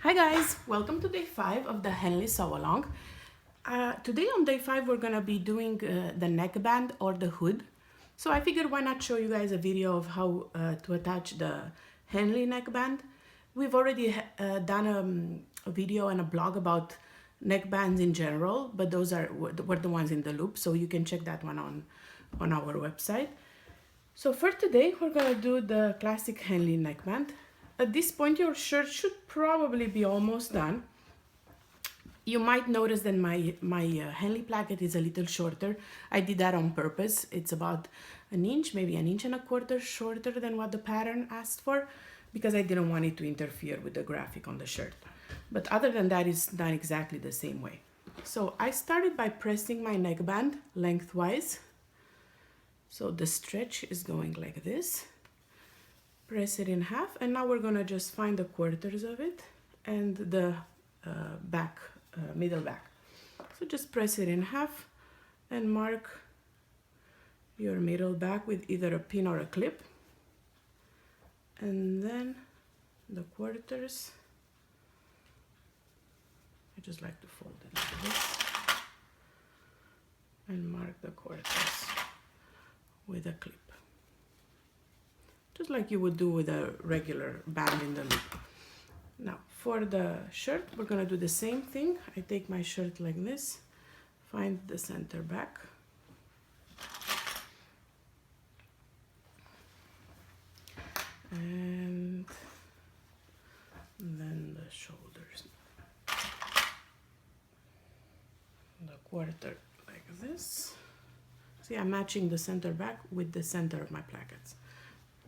Hi guys, welcome to day 5 of the Henley sew along. Today on day 5 we're gonna be doing the neckband or the hood. So I figured why not show you guys a video of how to attach the Henley neckband. We've already done a video and a blog about neckbands in general, but those were the ones in the loop, so you can check that one on our website. So for today we're gonna do the classic Henley neckband. At this point your shirt should probably be almost done. You might notice that my Henley placket is a little shorter. I did that on purpose. It's about an inch, maybe an inch and a quarter shorter than what the pattern asked for, because I didn't want it to interfere with the graphic on the shirt. But other than that, it's done exactly the same way. So I started by pressing my neckband lengthwise. So the stretch is going like this. Press it in half, and now we're gonna just find the quarters of it and the middle back. So just press it in half and mark your middle back with either a pin or a clip, and then the quarters, I just like to fold it like this and mark the quarters with a clip, just like you would do with a regular band in the loop. Now for the shirt, we're gonna do the same thing. I take my shirt like this, find the center back, and then the shoulders, the quarter like this. See, I'm matching the center back with the center of my plackets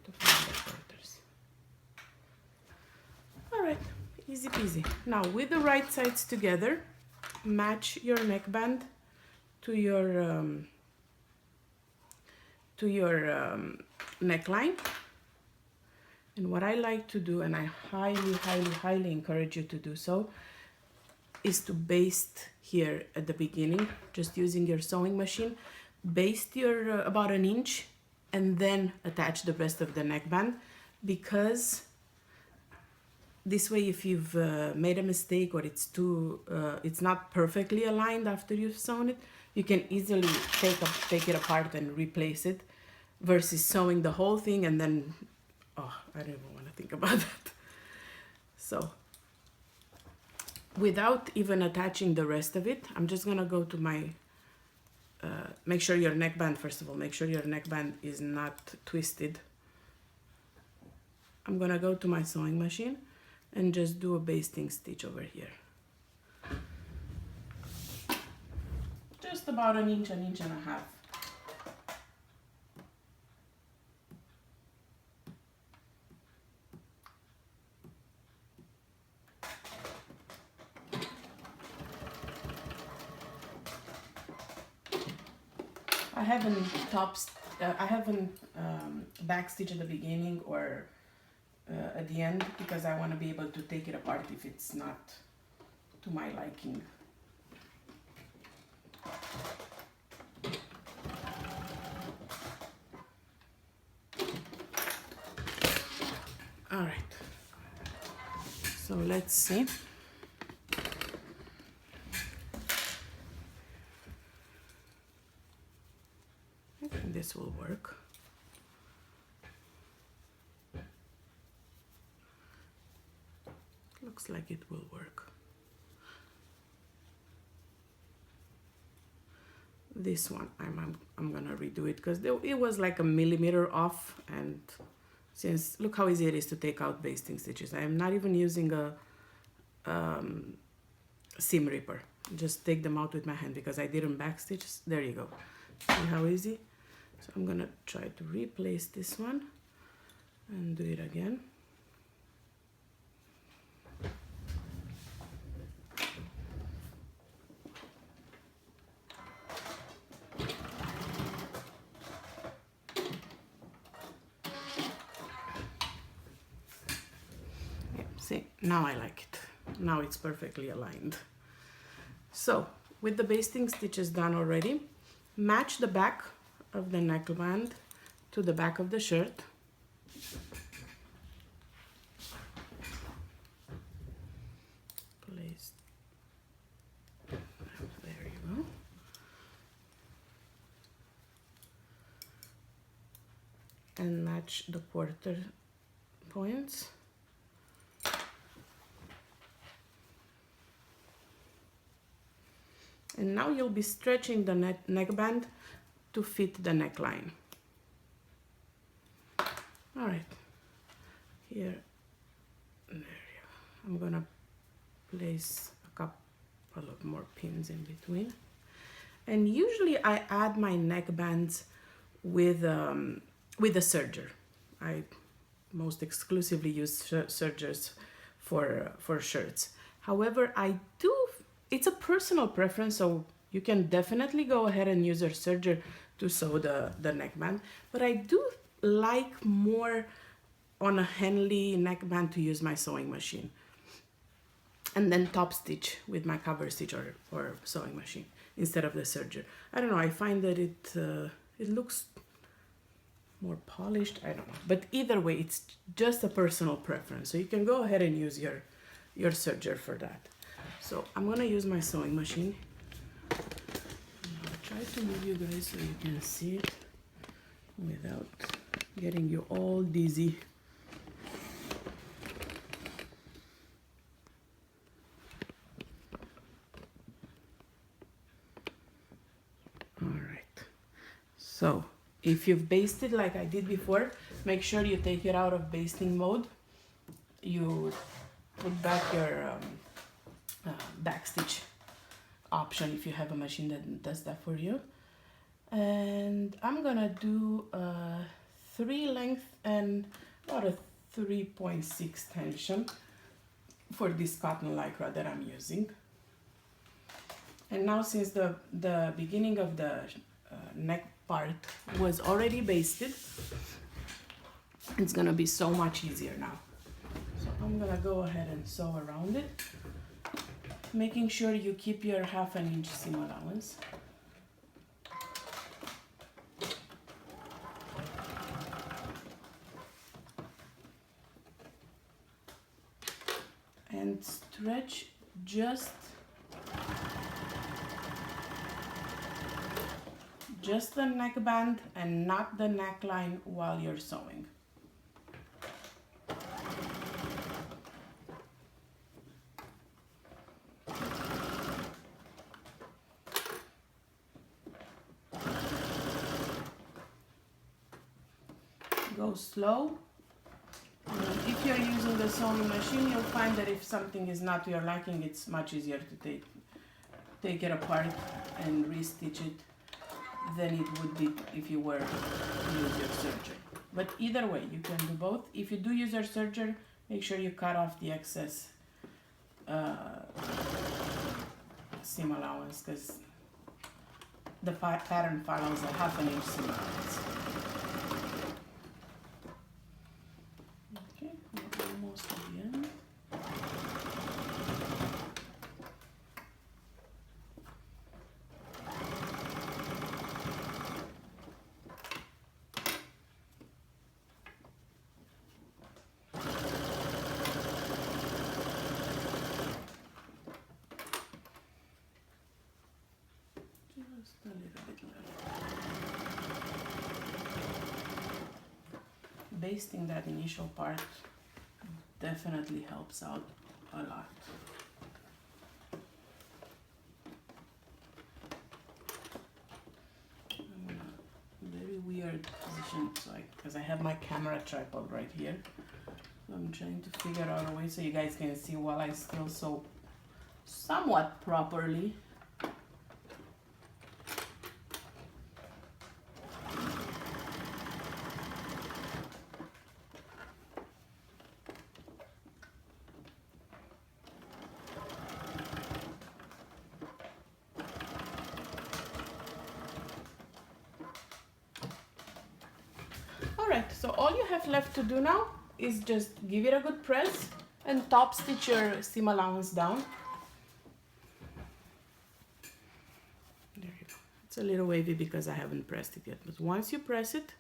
to find the quarters. All right, easy peasy. Now with the right sides together, match your neckband to your neckline. And what I like to do, and I highly encourage you to do so, is to baste here at the beginning, just using your sewing machine. Baste your about an inch and then attach the rest of the neckband, because this way if you've made a mistake or it's not perfectly aligned after you've sewn it, you can easily take it apart and replace it, versus sewing the whole thing and then, oh, I don't even want to think about that. So without even attaching the rest of it, I'm just gonna go to my make sure your neckband, first of all, make sure your neckband is not twisted. I'm gonna go to my sewing machine and just do a basting stitch over here. Just about an inch and a half. I haven't backstitch at the beginning or at the end, because I want to be able to take it apart if it's not to my liking. All right, so let's see. I think this will work. Looks like it will work. This one, I'm gonna redo it, because it was like a millimeter off, and since, look how easy it is to take out basting stitches. I am not even using a seam ripper. Just take them out with my hand because I didn't backstitch. There you go. See how easy? So I'm gonna try to replace this one and do it again. See, now I like it. Now it's perfectly aligned. So with the basting stitches done already, match the back of the neckband to the back of the shirt. catch the quarter points. And now you'll be stretching the neckband to fit the neckline. All right, here, there you go. I'm gonna place a couple of more pins in between. And usually I add my neckbands with a serger. I most exclusively use sergers for shirts. However, it's a personal preference, so you can definitely go ahead and use a serger to sew the neckband. But I do like more on a Henley neckband to use my sewing machine. And then top stitch with my cover stitch or sewing machine instead of the serger. I don't know, I find that it looks more polished, I don't know. But either way, it's just a personal preference. So you can go ahead and use your serger for that. So I'm gonna use my sewing machine. I'll try to move you guys so you can see it without getting you all dizzy. All right. So if you've basted like I did before, make sure you take it out of basting mode. You put back your backstitch option if you have a machine that does that for you. And I'm gonna do a 3 length and about a 3.6 tension for this cotton lycra that I'm using. And now, since the beginning of the neck part was already basted, it's gonna be so much easier now. So I'm gonna go ahead and sew around it, making sure you keep your 1/2 inch seam allowance. And stretch just the neckband and not the neckline while you're sewing. Go slow. If you're using the sewing machine, you'll find that if something is not to your liking, it's much easier to take it apart and restitch it than it would be if you were to use your serger. But either way, you can do both. If you do use your serger, make sure you cut off the excess seam allowance, because the pattern follows a 1/2 inch seam allowance. Okay, we're almost at the end. Just a little bit left. Basting that initial part definitely helps out a lot. I'm in a very weird position, because I have my camera tripod right here. So I'm trying to figure out a way so you guys can see while I still sew somewhat properly. Alright, so all you have left to do now is just give it a good press and top stitch your seam allowance down. There you go. It's a little wavy because I haven't pressed it yet, but once you press it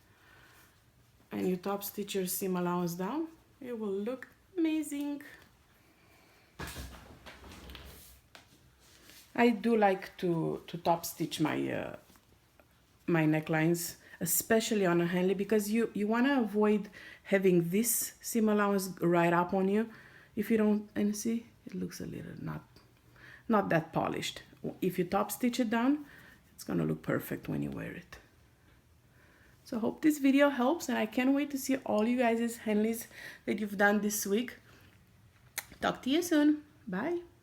and you top stitch your seam allowance down, it will look amazing. I do like to top stitch my my necklines especially on a Henley, because you want to avoid having this seam allowance right up on you. If you don't, and see, it looks a little not that polished. If you top stitch it down, it's gonna look perfect when you wear it. So I hope this video helps, and I can't wait to see all you guys' Henleys that you've done this week. Talk to you soon. Bye.